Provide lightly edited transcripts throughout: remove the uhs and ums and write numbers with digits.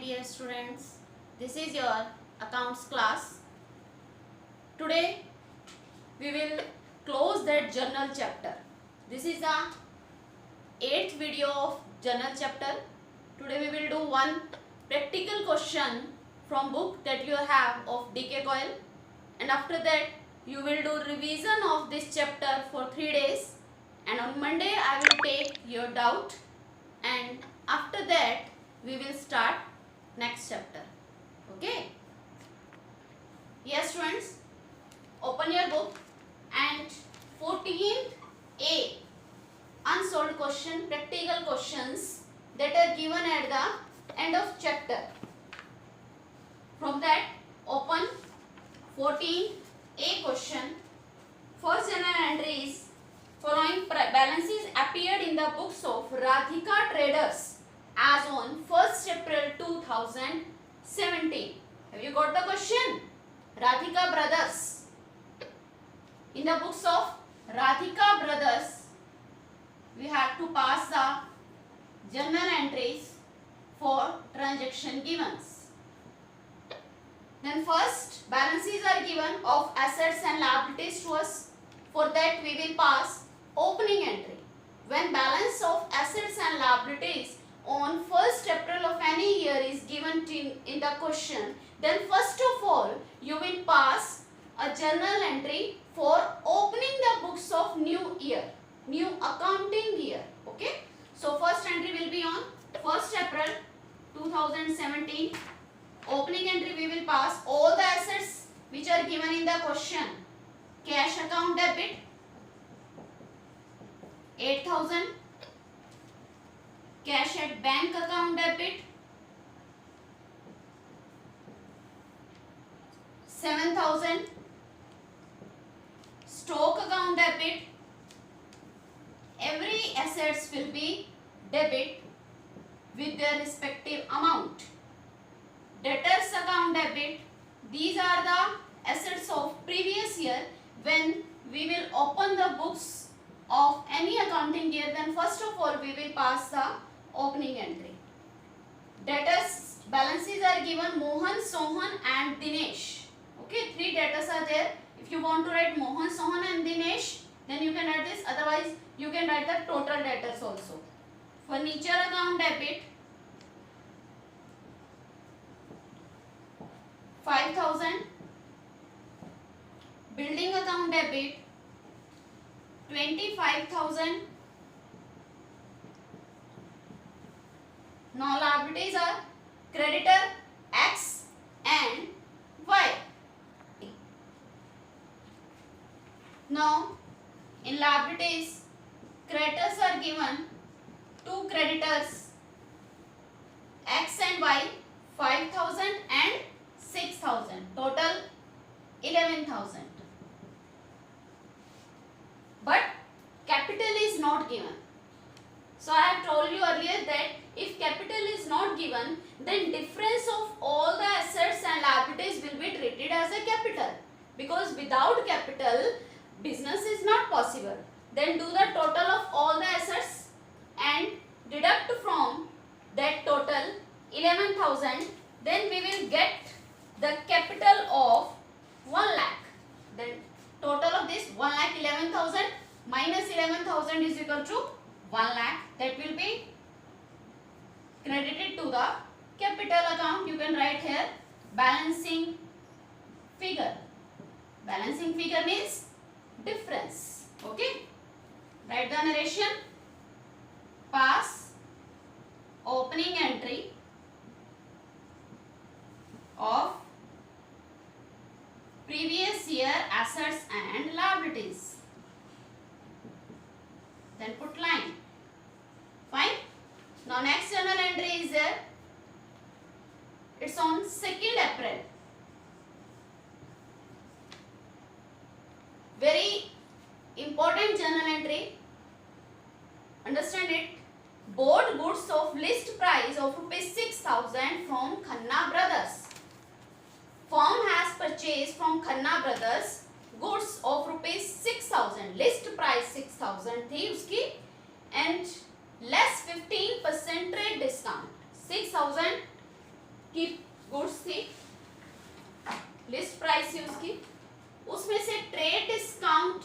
dear students, this is your accounts class. Today we will close that journal chapter. This is the 8th video of journal chapter. Today we will do one practical question from book that you have of DK Coil, and after that you will do revision of this chapter for 3 days, and on Monday I will take your doubt, and after that we will start next chapter. Okay? Yes students, open your book and 14th A unsolved question, practical questions that are given at the end of chapter. From that, open 14th A question. First journal entry is following balances appeared in the books of Radhika Traders as on 1st April 2017. Have you got the question? Radhika Brothers. In the books of Radhika Brothers, we have to pass the journal entries for transaction givens. Then first, balances are given of assets and liabilities to us. For that, we will pass opening entry. When balance of assets and liabilities on 1st April of any year is given in the question, then first of all, you will pass a journal entry for opening the books of new year, new accounting year. Okay. So, first entry will be on 1st April 2017. Opening entry we will pass all the assets which are given in the question. Cash account debit 8,000. Cash at bank account debit 7,000. Stock account debit. Every assets will be debit with their respective amount. Debtors account debit. These are the assets of previous year. When we will open the books of any accounting year, then first of all we will pass the opening entry. Debtors balances are given Mohan, Sohan and Dinesh. Okay, 3 debtors are there. If you want to write Mohan, Sohan and Dinesh, then you can write this. Otherwise, you can write the total debtors also. Furniture account debit 5,000. Building account debit 25,000. Now liabilities are creditor X and Y. Now in liabilities, creditors are given 2 creditors X and Y, 5,000 and 6,000, total 11,000. But capital is not given. So I have told you earlier that if capital is not given, then difference of all the assets and liabilities will be treated as a capital, because without capital business is not possible. Then do the total of all the assets and deduct from that total 11,000. Then we will get the capital of 1 lakh. Then total of this 1 lakh 11,000 minus 11,000 is equal to 1 lakh. That will be credited to the capital account. You can write here balancing figure. Balancing figure means difference. Okay. Write the narration. Pass opening entry of previous year assets and liabilities. Then put line. Fine. Now next journal entry is there. It's on 2nd April. Very important journal entry. Understand it. Bought goods of list price of rupees 6,000 from Khanna Brothers. Firm has purchased from Khanna Brothers goods of rupees 6,000. List price 6,000 थी उसकी, and less 15% trade discount. 6,000 की goods थी, list price थी उसकी, उसमें से trade discount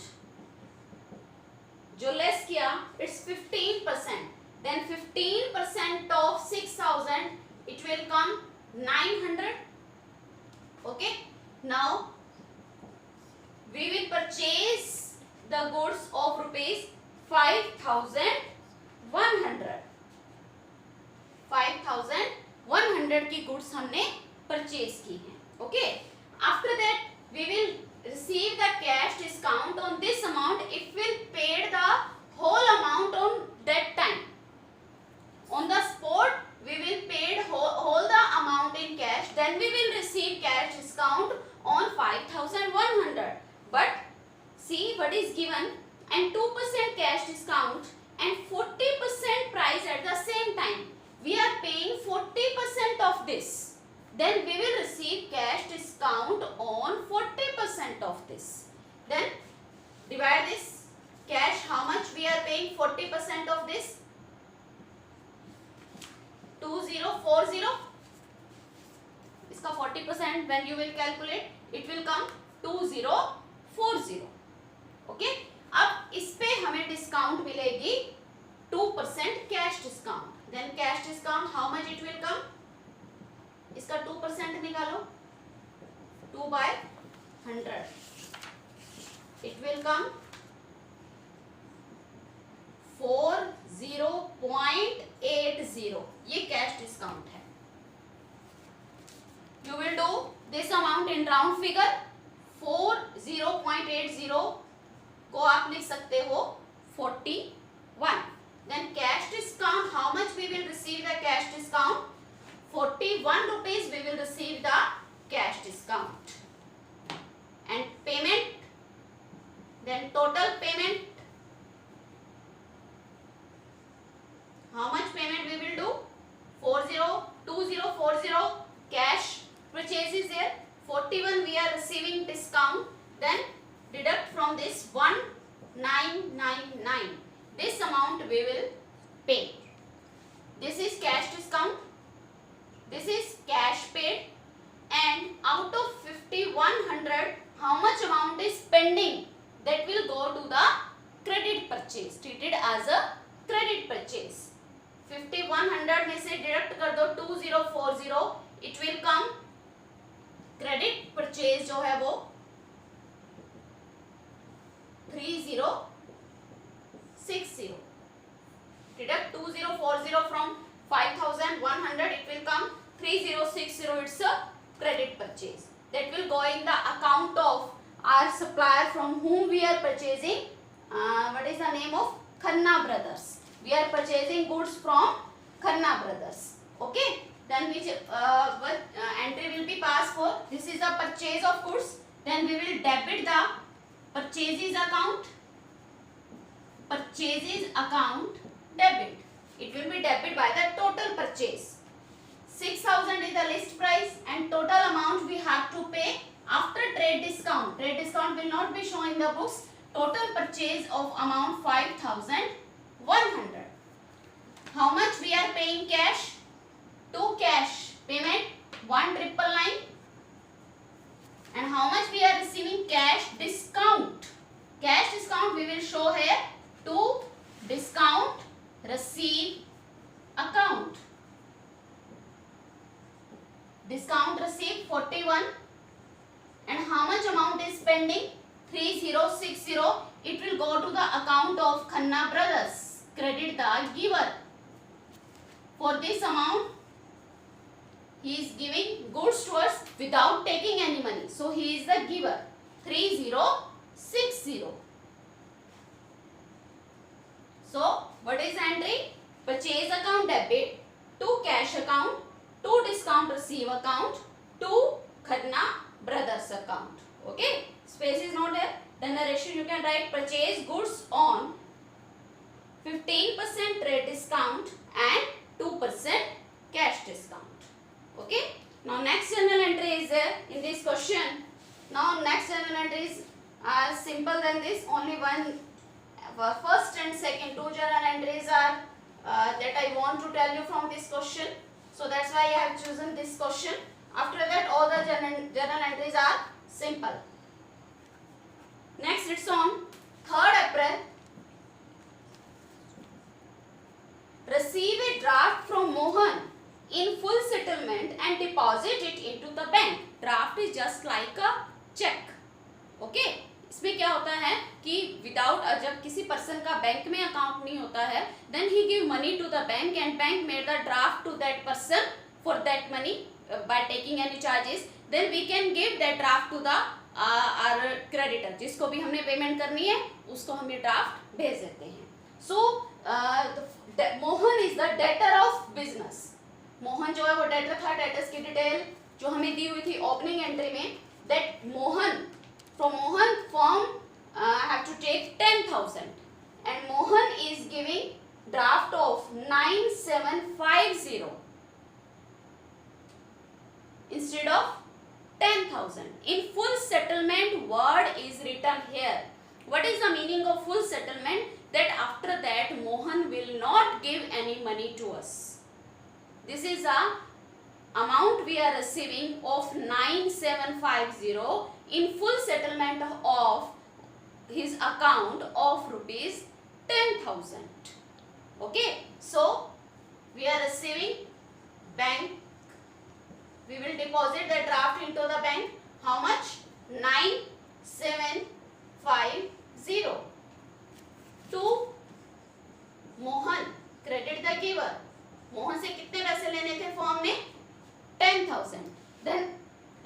जो less किया it's 15%, then 15% off 6000 it will come 900. Okay, now we will purchase the goods of rupees 5100. 5100 की गुड्स हमने परचेज की हैं. Okay, after that we will receive the cash discount on this amount if we paid the whole amount on that time. On the spot we will paid whole the amount in cash, then we will receive cash discount on 5100. But see what is given, and 2% cash discount and 40% price at the same time. We are paying 40% of this. Then we will receive cash discount on 40% of this. Then divide this cash, how much we are paying 40% of this? 2040. इसका 40% when you will calculate it will come 2040. Okay, अब इस पे हमें discount मिलेगी 2% cash discount. Then cash discount how much it will come? इसका 2% निकालो, 2/100 it will come 40.80. ये cash discount है. You will do this amount in round figure. 40.80 को आप लिख सकते हो 41. Then cash discount, how much we will receive the cash discount? 41 rupees we will receive the cash discount. And payment, then total payment, how much payment we will do? 2040 cash purchase is there, 41 we are receiving discount, then deduct from this 1999. This amount we will pay. This is cash discount, this is cash paid, and out of 5100 how much amount is pending? That will go to the credit purchase, treated as a credit purchase. 5100 में से deduct कर दो 2040, it will come credit purchase जो है वो 3060. Deduct 2040 from 5100, it will come 3060. It's a credit purchase that will go in the account of our supplier from whom we are purchasing. What is the name of? Khanna Brothers. We are purchasing goods from Khanna Brothers. Okay, then which entry will be passed for? This is the purchase of goods. Then we will debit the purchases account. Purchases account debit. It will be debit by the total purchase. 6000 is the list price and total amount we have to pay after trade discount. Trade discount will not be shown in the books. Total purchase of amount 5100. How much we are paying cash? To cash payment 1999. And how much we are receiving cash discount? Cash discount we will show here to discount receive account. Discount receipt 41, and how much amount is pending? 3060. It will go to the account of Khanna Brothers. Credit the giver. For this amount he is giving goods to us without taking any money, so he is the giver. 3060. So what is the entry? Purchase account debit to cash account to discount receive account to Khanna Brothers account. Okay, space is not there. Then the ratio you can write purchase goods on 15% trade discount and 2% cash discount. Okay, now next journal entry is there in this question. Now next journal entries are simple than this. Only one first and second two journal entries are that I want to tell you from this question. So that's why I have chosen this question. After that, all the journal entries are simple. Next, it's on 3rd April. Receive a draft from Mohan in full settlement and deposit it into the bank. Draft is just like a check. Okay? इसमें क्या होता है कि without जब किसी person का bank में account नहीं होता है, then he give money to the bank and bank made the draft to that person for that money by taking any charges, then we can give that draft to the our creditor. जिसको भी हमने payment करनी है उसको हम ये draft भेज देते हैं. So Mohan is the debtor of business. Mohan जो है वो डेटर था. डेटर्स की डिटेल जो हमें दी हुई थी ओपनिंग एंट्री में, that Mohan from Mohan firm have to take 10,000 and Mohan is giving draft of 9,750 instead of 10,000. In full settlement word is written here. What is the meaning of full settlement? That after that Mohan will not give any money to us. This is a amount we are receiving of 9,750 in full settlement of his account of rupees 10,000. Okay, so we are receiving bank. We will deposit the draft into the bank. How much? 9,750 to Mohan. Credit the giver. Mohan से कितने पैसे लेने the form ने? 10,000. Then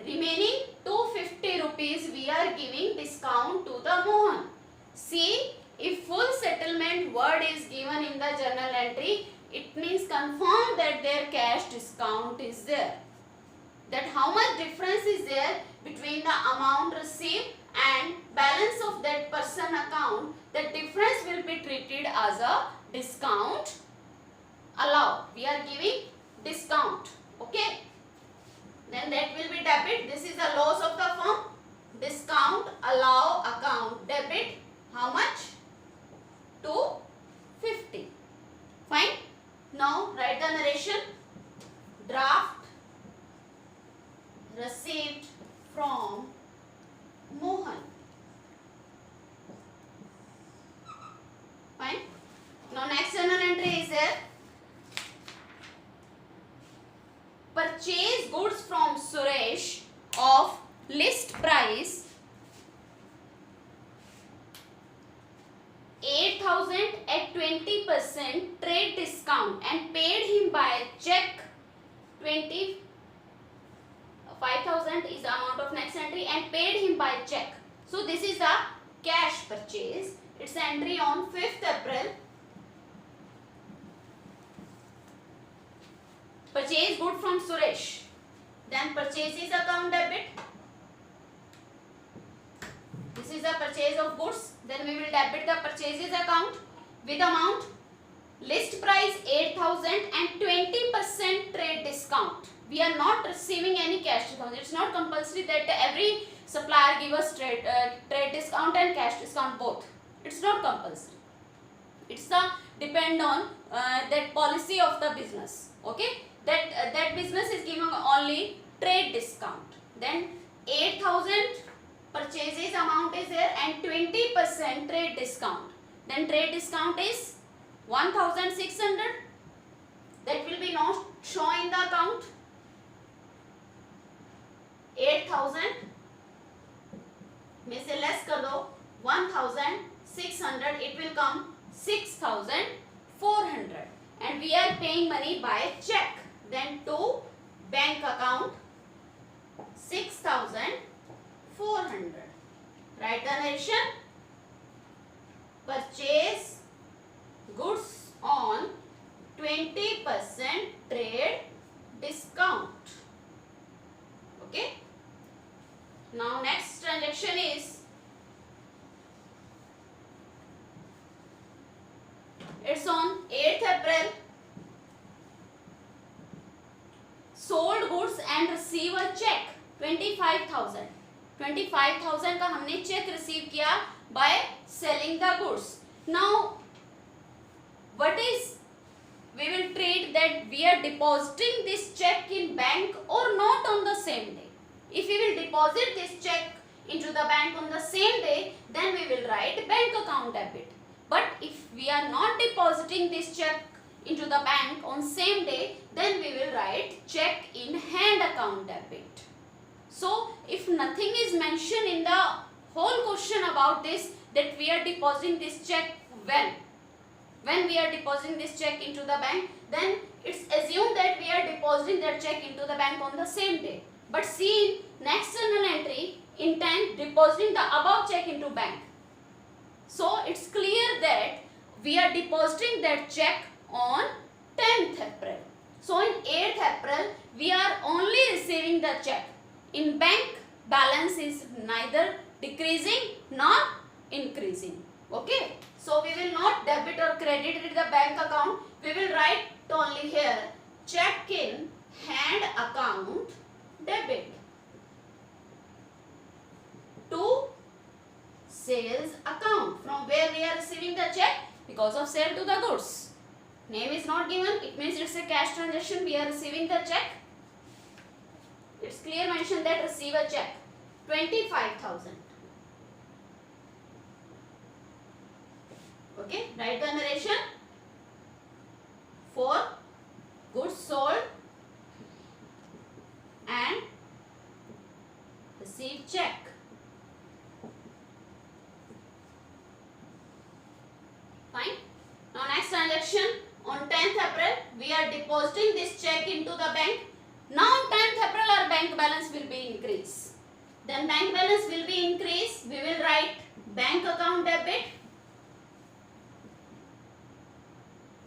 remaining 250 rupees we are giving discount to the Mohan. See, if full settlement word is given in the journal entry, it means confirm that their cash discount is there. That how much difference is there between the amount received and balance of that person account, that difference will be treated as a discount allowed. We are giving discount. Okay. Then that will be debit. This is the loss of the firm. Discount allow account debit. How much? 250. Fine. Now write the narration. Draft received from Mohan. Fine. Now next journal entry is there. Purchase goods from Suresh of list price 8,000 at 20% trade discount and paid him by check. 25,000 is the amount of next entry and paid him by check. So this is the cash purchase. It's entry on 5th April. Purchase good from Suresh. Then purchases account debit. This is the purchase of goods. Then we will debit the purchases account with amount. List price 8,000 and 20% trade discount. We are not receiving any cash discount. It's not compulsory that every supplier give us trade discount and cash discount both. It's not compulsory. It's the depend on that policy of the business. Okay. That business is giving only trade discount. Then 8,000 purchases amount is there and 20% trade discount. Then trade discount is 1,600. That will be not shown in the account. 8,000 में से less कर दो 1,600. It will come 6,400. And we are paying money by check. Then to bank account 6,400. Write the narration. Purchase goods on 20% trade discount. Okay. Now next transaction is it's on 8th April. Sold goods and receive a check 25,000. 25,000 का हमने check receive किया by selling the goods. Now what is we will treat that we are depositing this check in bank or same day. If we will deposit this check into the bank on the same day, then we will write bank account debit. But if we are not depositing this check into the bank on same day, then we will write check in hand account debit. So if nothing is mentioned in the whole question about this, that we are depositing this check when we are depositing this check into the bank, then it's assumed that we are depositing that check into the bank on the same day. But see in next journal entry, intent depositing the above check into bank. So it's clear that we are depositing that check on 10th April. So in 8th April, we are only receiving the check. In bank, balance is neither decreasing nor increasing. Okay. So we will not debit or credit the bank account. We will write only here check in hand account debit to sales account, from where we are receiving the check because of sale to the goods. Name is not given, it means it's a cash transaction. We are receiving the check. It's clear mentioned that receive a check 25,000. Okay, write the narration for goods sold and receive check. Fine. Now next transaction, on 10th April, we are depositing this check into the bank. Now on 10th April, our bank balance will be increased. Then bank balance will be increased. We will write bank account debit.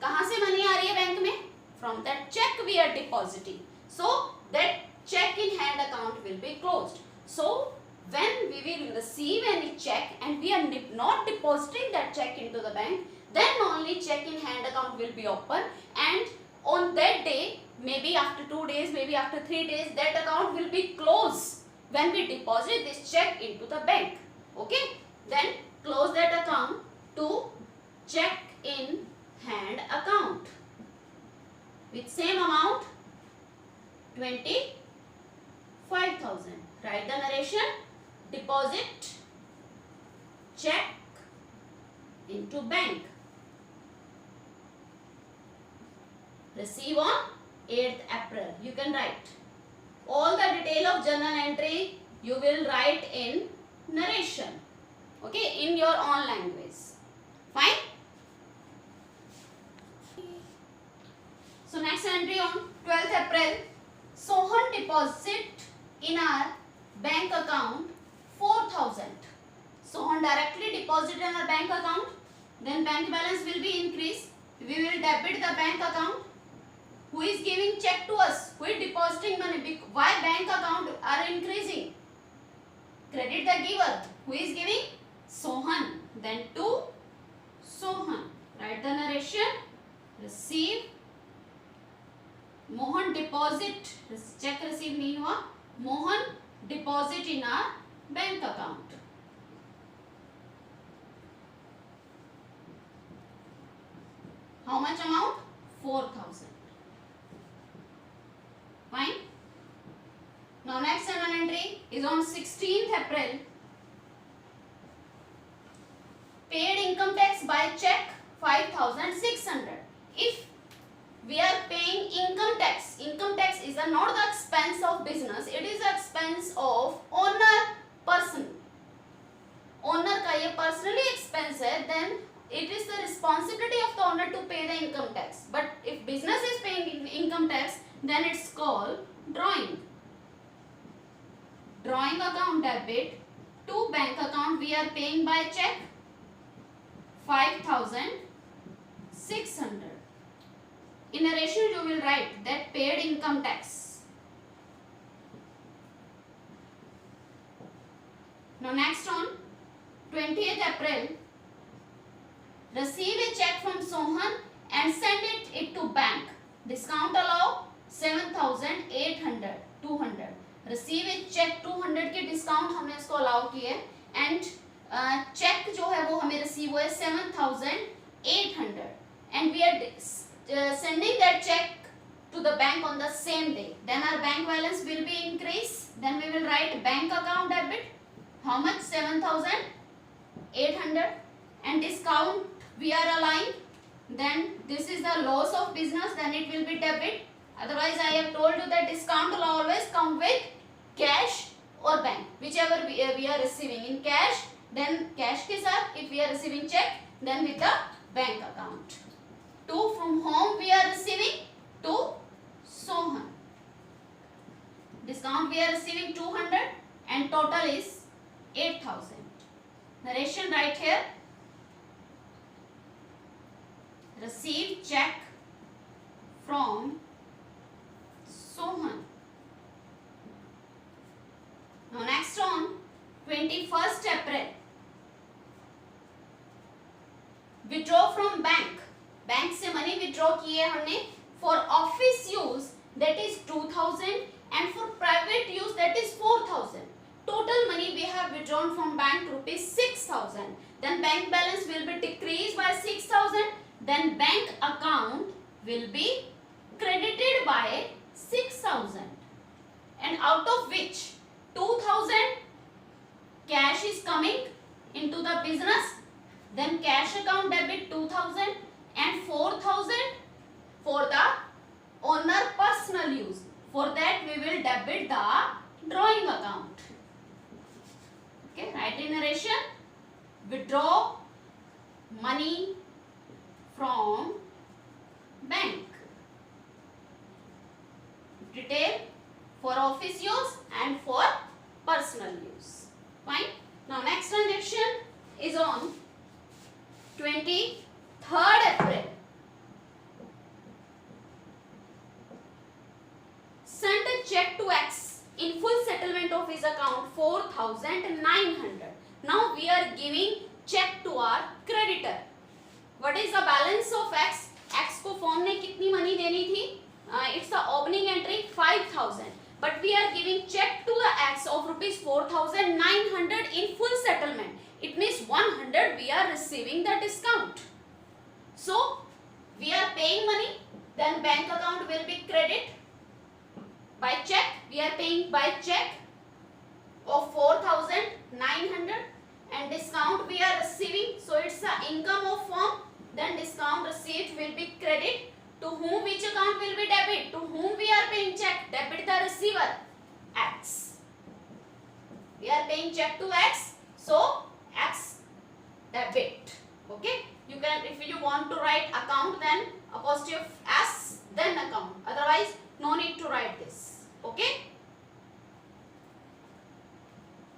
कहाँ से money आ रही है bank में? From that check we are depositing. So that check in hand account will be closed. So when we will receive any check and we are not depositing that check into the bank, then only check in hand account will be open, and on that day, maybe after 2 days, maybe after 3 days, that account will be closed when we deposit this check into the bank. Okay, then close that account to check in hand account with same amount 25,000. Write the narration, deposit check into bank, receive on 8th April. You can write all the detail of journal entry, you will write in narration, okay, in your own language. Fine. So next entry on 12th April, Sohan deposit in our bank account 4,000. Sohan directly deposit in our bank account, then bank balance will be increased. We will debit the bank account. Who is giving check to us? Who is depositing money? Why bank account are increasing? Credit the giver. Who is giving? Sohan. Then to Sohan. Write the narration. Receive. Mohan deposit. Check receive नहीं हुआ. Mohan deposit in our bank account. How much amount? 4,000. Fine. Now next journal entry is on 16th April. Paid income tax by check 5,600. If we are paying income tax is not the expense of business, it is the expense of owner person. Owner का ये personally expense है, then it is the responsibility of the owner to pay the income tax. But if business is paying income tax, then it's called drawing. Drawing account debit to bank account we are paying by check 5,600. In narration you will write that paid income tax. Now next on 20th April, receive a check from Sohan and send it to bank. Discount allow 7,800 200. Receive a check 200 के discount हमने इसको allow किए and check जो है वो हमें receive हुआ है 7,800 and we are sending that check to the bank on the same day, then our bank balance will be increased. Then we will write bank account debit. How much? 7,800. And discount we are aligned. Then this is the loss of business, then it will be debit. Otherwise I have told you that discount will always come with cash or bank, whichever we are receiving in cash, then cash ke saath. If we are receiving check, then with the bank account. To from whom we are receiving? To Sohan. Discount we are receiving 200 and total is 8,000. Narration right here. Receive check from Sohan. Now next on 21st April. Withdraw from bank. Bank से money withdraw किए हमने for office use that is 2,000 and for private use that is 4,000. Total money we have withdrawn from bank rupees 6,000. Then bank balance will be decreased by 6,000. Then bank account will be credited by 6,000. And out of which 2,000 cash is coming into the business. Then cash account debit 2,000 and 4,000 for the owner personal use. For that we will debit the drawing account. Okay, write in narration. Withdraw money from bank. Detail for office use and for personal use. Fine. Now next transaction is on 23rd April. Send a check to X in full settlement of his account 4,900. Now we are giving check to our creditor. What is the balance of X? X को form ने कितनी money देनी थी? It's the opening entry 5,000. But we are giving check to the X of rupees 4,900 in full settlement. It means 100 we are receiving the discount. So we are paying money, then bank account will be credit by check. We are paying by check of 4,900 and discount we are receiving. So it's the income of firm. Then discount received will be credit. To whom which account will be debit? To whom we are paying check? Debit the receiver X. We are paying check to X. So X debit. Okay. You can, if you want to write account, then apostrophe S, then account. Otherwise, no need to write this. Okay.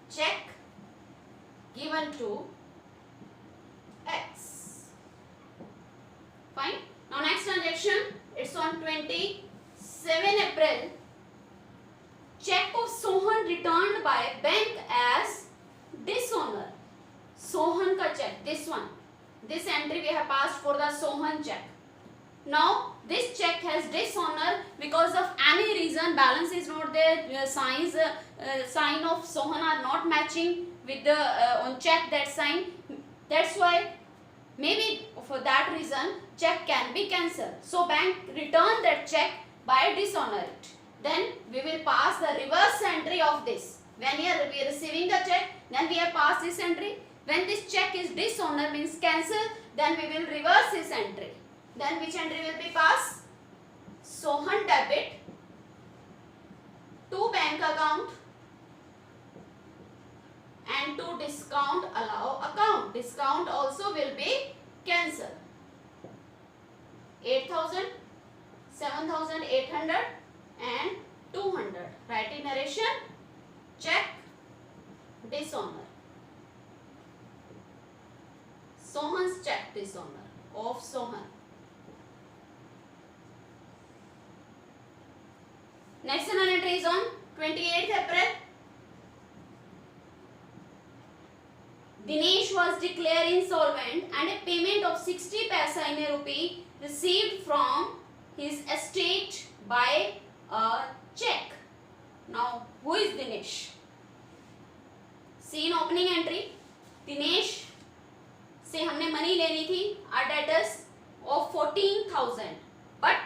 Check given to X. Fine. Now next transaction, it's on 27 April. Check of Sohan returned by bank as dishonor. Sohan ka check, this one. This entry we have passed for the Sohan check. Now this check has dishonor because of any reason. Balance is not there. Sign of Sohan are not matching with the on check that sign. That's why maybe for that reason check can be cancelled. So bank return that check by dishonor it. Then we will pass the reverse entry of this. When we are receiving the check, then we have passed this entry. When this check is dishonor means cancel, then we will reverse this entry. Then which entry will be passed? Sohan debit to bank account and to discount allow account. Discount also will be cancelled. 8,000, 7,800 and 200. Write in narration. Check dishonor. Sohan's check dishonor of Sohan. Next entry is on 28th April. Dinesh was declared insolvent and a payment of 60 paisa in a rupee received from his estate by a check. Now, who is Dinesh? See in opening entry, Dinesh से हमने money लेनी थी our debtors of 14,000. But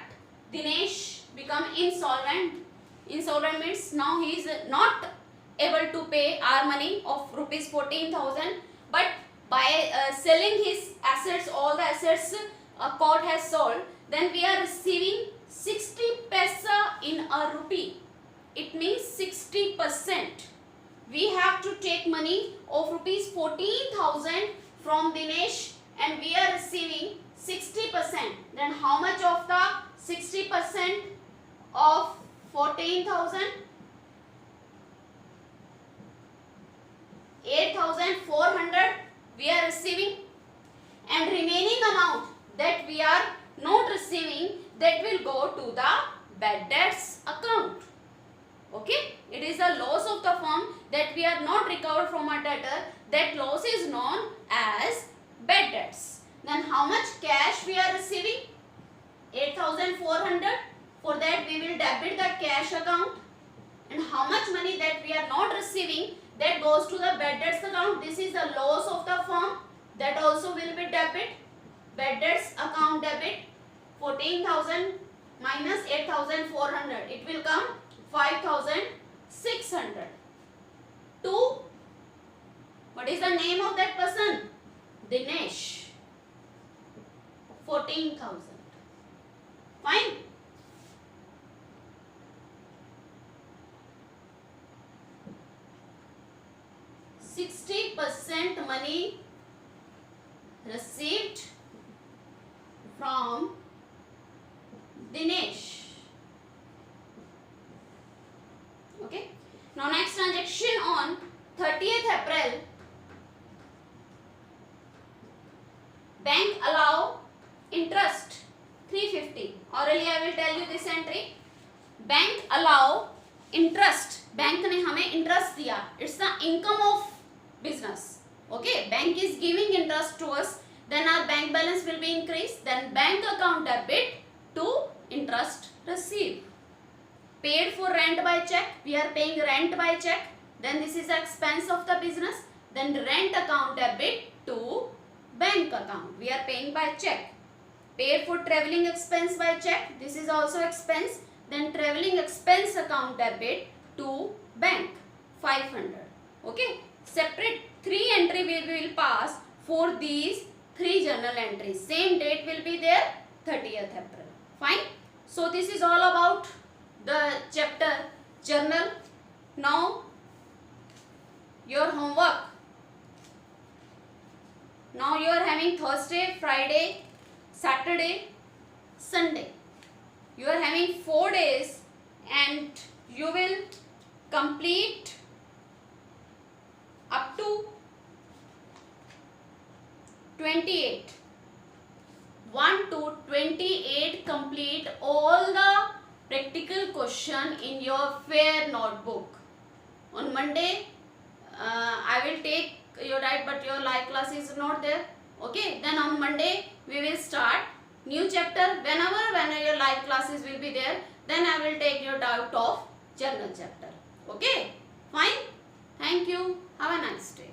Dinesh become insolvent. Insolvent means now he is not able to pay our money of rupees 14,000, but by selling his assets, all the assets court has sold, then we are receiving 60 paisa in a rupee. It means 60%. We have to take money of rupees 14,000 from Dinesh and we are receiving 60%. Then how much of the 60% of 14,000? 8,400 we are receiving, and remaining amount that we are not receiving, that will go to the bad debts account. Okay, it is a loss of the firm that we are not recovered from our debtor. That loss is known as bad debts. Then how much cash we are receiving? 8,400. For that we will debit the cash account. And how much money that we are not receiving, that goes to the bad debts account. This is the loss of the firm, that also will be debit. Bad debts account debit 14,000 minus 8,400. It will come 5,600. To, what is the name of that person? Dinesh. 14,000. Fine. %, money received from Dinesh. Okay. Now next transaction on 30th April. Bank allow interest 350. Orally I will tell you this entry. Bank allow interest. Bank ने हमें interest दिया. It's the income of business. Okay, bank is giving interest to us. Then our bank balance will be increased. Then bank account debit to interest received. Paid for rent by check. We are paying rent by check. Then this is expense of the business. Then rent account debit to bank account. We are paying by check. Paid for traveling expense by check. This is also expense. Then traveling expense account debit to bank 500. Okay, separate 3 entry we will pass for these 3 journal entries. Same date will be there, 30th April. Fine. So this is all about the chapter journal. Now your homework. Now you are having Thursday, Friday, Saturday, Sunday. You are having 4 days and you will complete up to 28. 1 to 28 complete all the practical question in your fair notebook. On Monday, I will take your write, but your live class is not there. Okay, then on Monday we will start new chapter. Whenever your live classes will be there, then I will take your doubt of journal chapter. Okay, fine. Thank you. Have a nice day.